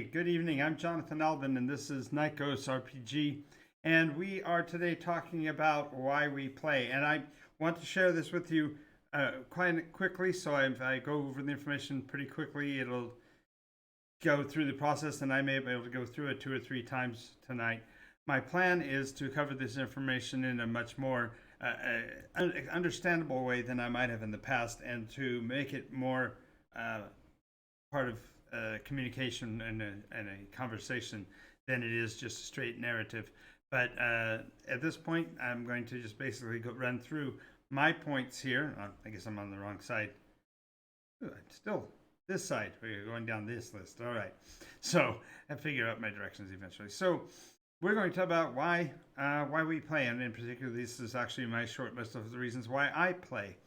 Good evening. I'm Jonathan Alvin, and this is NycosRPG. And we are today talking about why we play. And I want to share this with you quite quickly. So if I go over the information pretty quickly, it'll go through the process, and I may be able to go through it 2 or 3 times tonight. My plan is to cover this information in a much more understandable way than I might have in the past, and to make it more part of communication and a conversation than it is just a straight narrative. But at this point, I'm going to just basically run through my points here. I guess I'm on the wrong side. Ooh, still this side. We're going down this list. All right. So I figure out my directions eventually. So we're going to talk about why we play, and in particular, this is actually my short list of the reasons why I play.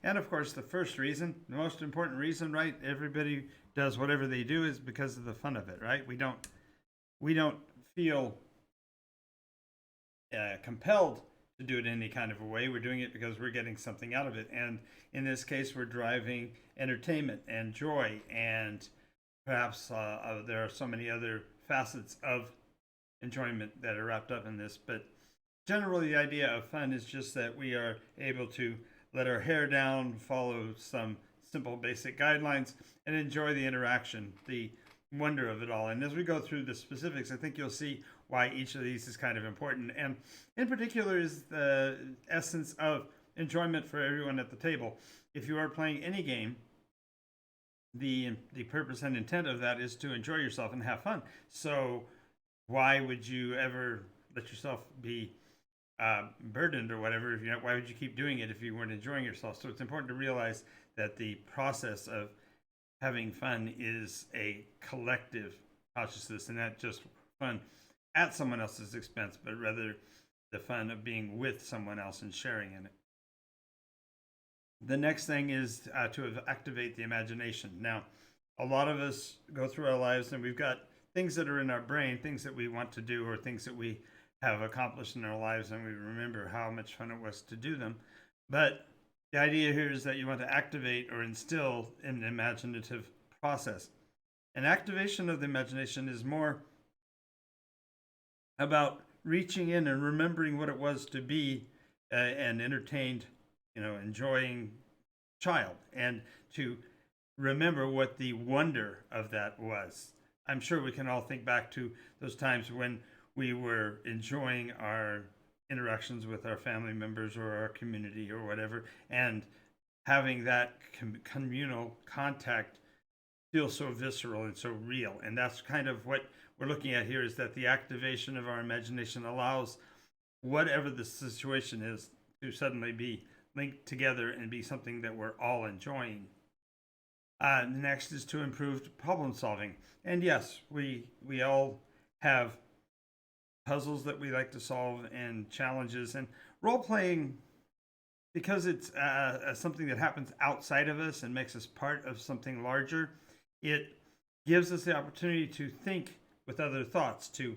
And of course, the first reason, the most important reason, right? Everybody does whatever they do is because of the fun of it, right? We don't feel compelled to do it in any kind of a way. We're doing it because we're getting something out of it, and in this case, we're driving entertainment and joy, and perhaps there are so many other facets of enjoyment that are wrapped up in this. But generally, the idea of fun is just that we are able to let our hair down, follow some simple basic guidelines, and enjoy the interaction, the wonder of it all. And as we go through the specifics, I think you'll see why each of these is kind of important. And in particular is the essence of enjoyment for everyone at the table. If you are playing any game, the purpose and intent of that is to enjoy yourself and have fun. So why would you ever let yourself be burdened or whatever? Why would you keep doing it if you weren't enjoying yourself? So it's important to realize that the process of having fun is a collective consciousness, and not just fun at someone else's expense, but rather the fun of being with someone else and sharing in it. The next thing is to activate the imagination. Now, a lot of us go through our lives and we've got things that are in our brain, things that we want to do, or things that we have accomplished in our lives, and we remember how much fun it was to do them. But the idea here is that you want to activate or instill an imaginative process. An activation of the imagination is more about reaching in and remembering what it was to be an entertained, enjoying child, and to remember what the wonder of that was. I'm sure we can all think back to those times when we were enjoying our interactions with our family members or our community or whatever, and having that communal contact feel so visceral and so real. And that's kind of what we're looking at here, is that the activation of our imagination allows whatever the situation is to suddenly be linked together and be something that we're all enjoying. Next is to improve problem solving. And yes, we all have puzzles that we like to solve and challenges, and role playing, because it's something that happens outside of us and makes us part of something larger. It gives us the opportunity to think with other thoughts, to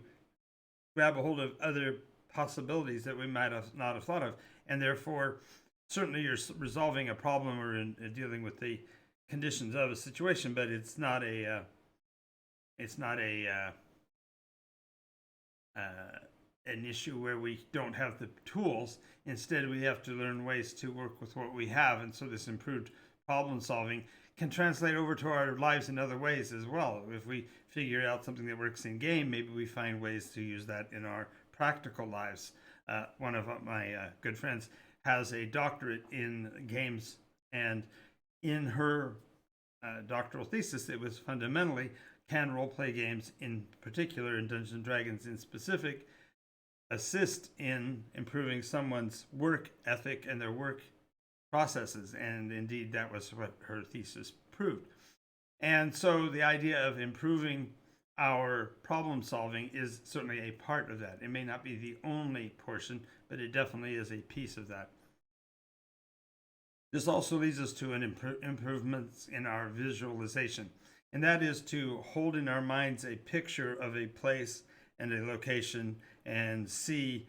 grab a hold of other possibilities that we might have not have thought of, and therefore certainly you're resolving a problem or dealing with the conditions of a situation, but it's not an issue where we don't have the tools. Instead, we have to learn ways to work with what we have, and so this improved problem solving can translate over to our lives in other ways as well. If we figure out something that works in game, maybe we find ways to use that in our practical lives. One of my good friends has a doctorate in games, and in her doctoral thesis, it was fundamentally, can role-play games in particular, and Dungeons & Dragons in specific, assist in improving someone's work ethic and their work processes? And indeed, that was what her thesis proved. And so the idea of improving our problem solving is certainly a part of that. It may not be the only portion, but it definitely is a piece of that. This also leads us to an improvements in our visualization, and that is to hold in our minds a picture of a place and a location and see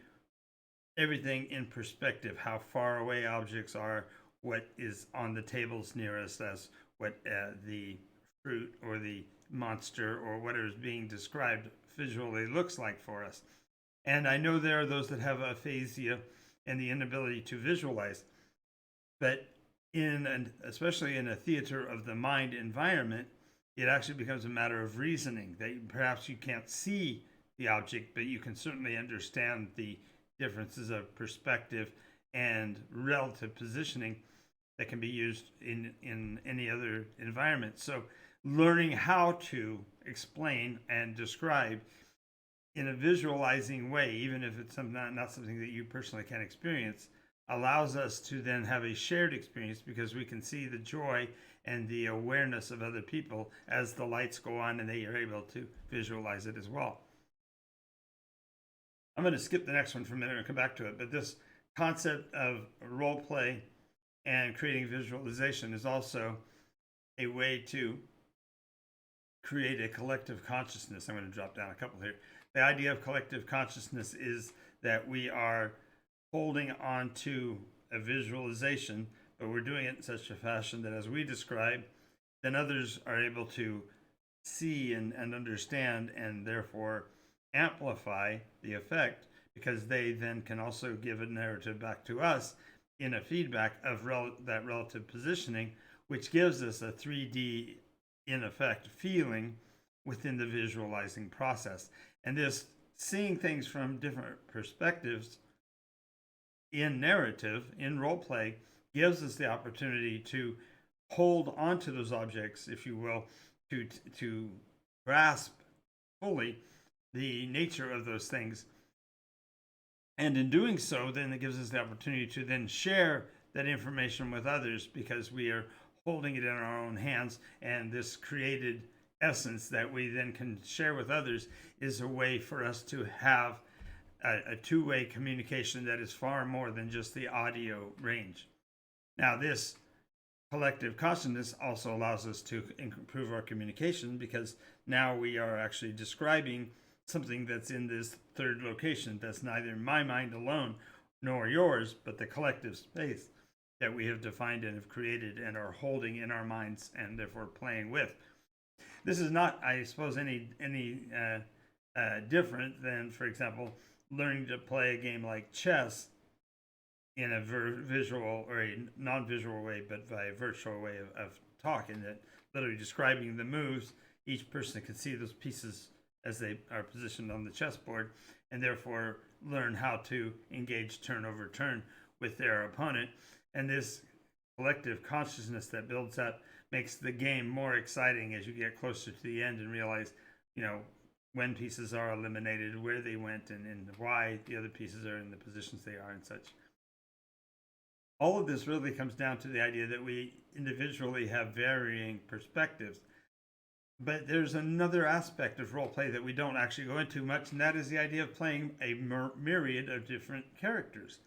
everything in perspective, how far away objects are, what is on the tables near us, as what the fruit or the monster or whatever is being described visually looks like for us. And I know there are those that have aphasia and the inability to visualize, but especially in a theater of the mind environment, it actually becomes a matter of reasoning that perhaps you can't see the object, but you can certainly understand the differences of perspective and relative positioning that can be used in any other environment. So learning how to explain and describe in a visualizing way, even if it's not something that you personally can experience, allows us to then have a shared experience because we can see the joy and the awareness of other people as the lights go on and they are able to visualize it as well. I'm going to skip the next one for a minute and come back to it, but this concept of role play and creating visualization is also a way to create a collective consciousness. I'm going to drop down a couple here. The idea of collective consciousness is that we are holding on to a visualization, but we're doing it in such a fashion that as we describe, then others are able to see and understand and therefore amplify the effect, because they then can also give a narrative back to us in a feedback of that relative positioning, which gives us a 3D, in effect, feeling within the visualizing process. And this seeing things from different perspectives in narrative, in role play, gives us the opportunity to hold onto those objects, if you will, to grasp fully the nature of those things. And in doing so, then it gives us the opportunity to then share that information with others because we are holding it in our own hands. And this created essence that we then can share with others is a way for us to have a two-way communication that is far more than just the audio range. Now, this collective consciousness also allows us to improve our communication because now we are actually describing something that's in this third location that's neither my mind alone nor yours, but the collective space that we have defined and have created and are holding in our minds and therefore playing with. This is not, I suppose, any different than, for example, learning to play a game like chess in a visual or a non-visual way, but by a virtual way of talking, that literally describing the moves. Each person can see those pieces as they are positioned on the chessboard, and therefore learn how to engage turn over turn with their opponent. And this collective consciousness that builds up makes the game more exciting as you get closer to the end and realize, when pieces are eliminated, where they went, and why the other pieces are in the positions they are and such. All of this really comes down to the idea that we individually have varying perspectives. But there's another aspect of role play that we don't actually go into much, and that is the idea of playing a myriad of different characters.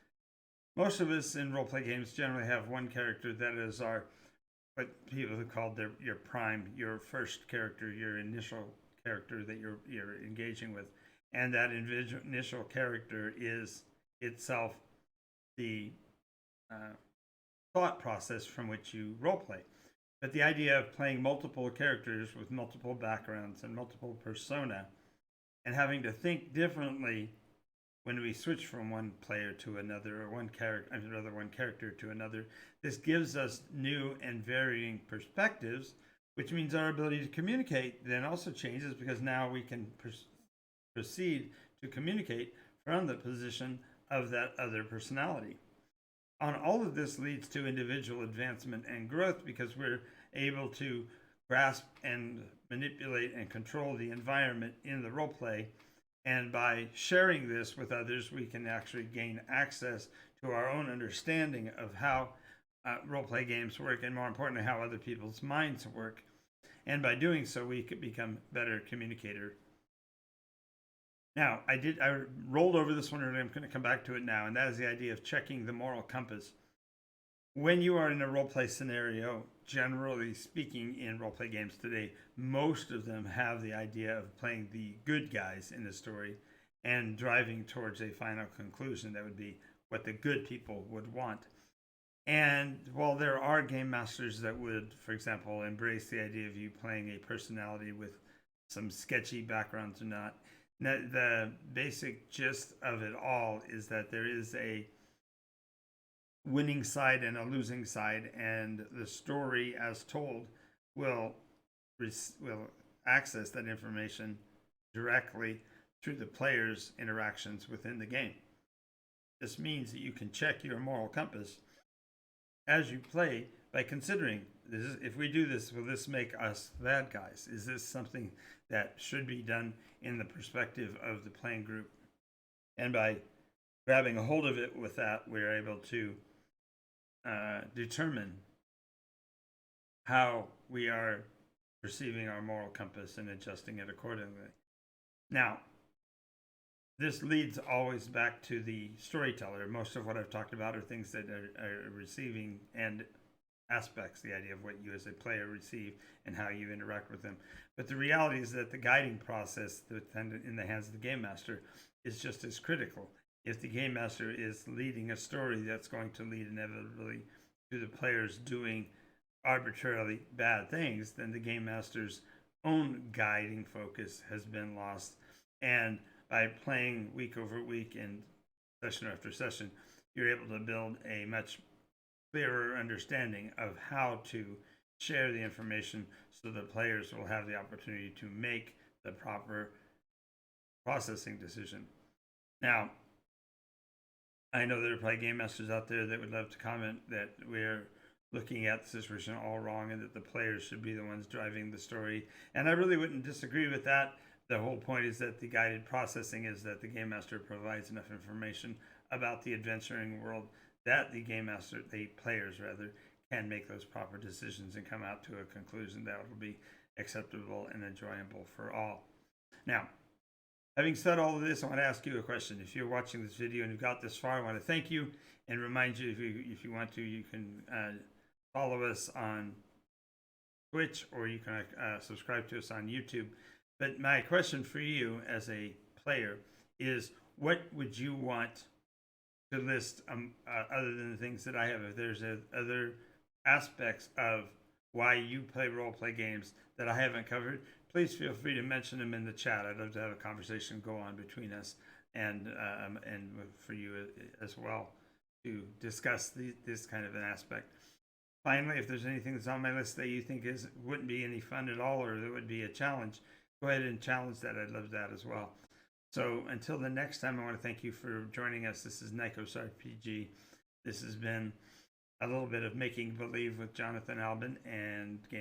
Most of us in role play games generally have one character that is what people have called your prime, your first character, your initial character that you're engaging with. And that initial character is itself the thought process from which you role play. But the idea of playing multiple characters with multiple backgrounds and multiple persona and having to think differently when we switch from one player to another, or one character to another, this gives us new and varying perspectives, which means our ability to communicate then also changes because now we can proceed to communicate from the position of that other personality. On all of this leads to individual advancement and growth because we're able to grasp and manipulate and control the environment in the role play. And by sharing this with others, we can actually gain access to our own understanding of how role play games work, and more importantly, how other people's minds work. And by doing so, we could become better communicators. Now, I rolled over this one, and I'm going to come back to it now, and that is the idea of checking the moral compass. When you are in a role-play scenario, generally speaking, in role-play games today, most of them have the idea of playing the good guys in the story and driving towards a final conclusion that would be what the good people would want. And while there are game masters that would, for example, embrace the idea of you playing a personality with some sketchy backgrounds or not, the basic gist of it all is that there is a winning side and a losing side, and the story as told will will access that information directly through the player's interactions within the game. This means that you can check your moral compass as you play by considering if we do this, will this make us bad guys? Is this something that should be done in the perspective of the playing group? And by grabbing a hold of it with that, we're able to determine how we are perceiving our moral compass and adjusting it accordingly. Now, this leads always back to the storyteller. Most of what I've talked about are things that are receiving and aspects, the idea of what you as a player receive and how you interact with them. But the reality is that the guiding process in the hands of the game master is just as critical. If the game master is leading a story that's going to lead inevitably to the players doing arbitrarily bad things, then the game master's own guiding focus has been lost. And by playing week over week and session after session, you're able to build a much clearer understanding of how to share the information so the players will have the opportunity to make the proper processing decision. Now, I know there are probably game masters out there that would love to comment that we're looking at the situation all wrong and that the players should be the ones driving the story. And I really wouldn't disagree with that. The whole point is that the guided processing is that the game master provides enough information about the adventuring world that the players rather, can make those proper decisions and come out to a conclusion that will be acceptable and enjoyable for all. Now, having said all of this, I want to ask you a question. If you're watching this video and you've got this far, I want to thank you and remind you, if you want to, you can follow us on Twitch, or you can subscribe to us on YouTube. But my question for you as a player is, what would you want to list other than the things that I have? If there's other aspects of why you play role-play games that I haven't covered, please feel free to mention them in the chat. I'd love to have a conversation go on between us and for you as well to discuss this kind of an aspect. Finally, if there's anything that's on my list that you think wouldn't be any fun at all, or that would be a challenge, go ahead and challenge that. I'd love that as well. So until the next time, I want to thank you for joining us. This is NycosRPG. This has been a little bit of making believe with Jonathan Albin and Game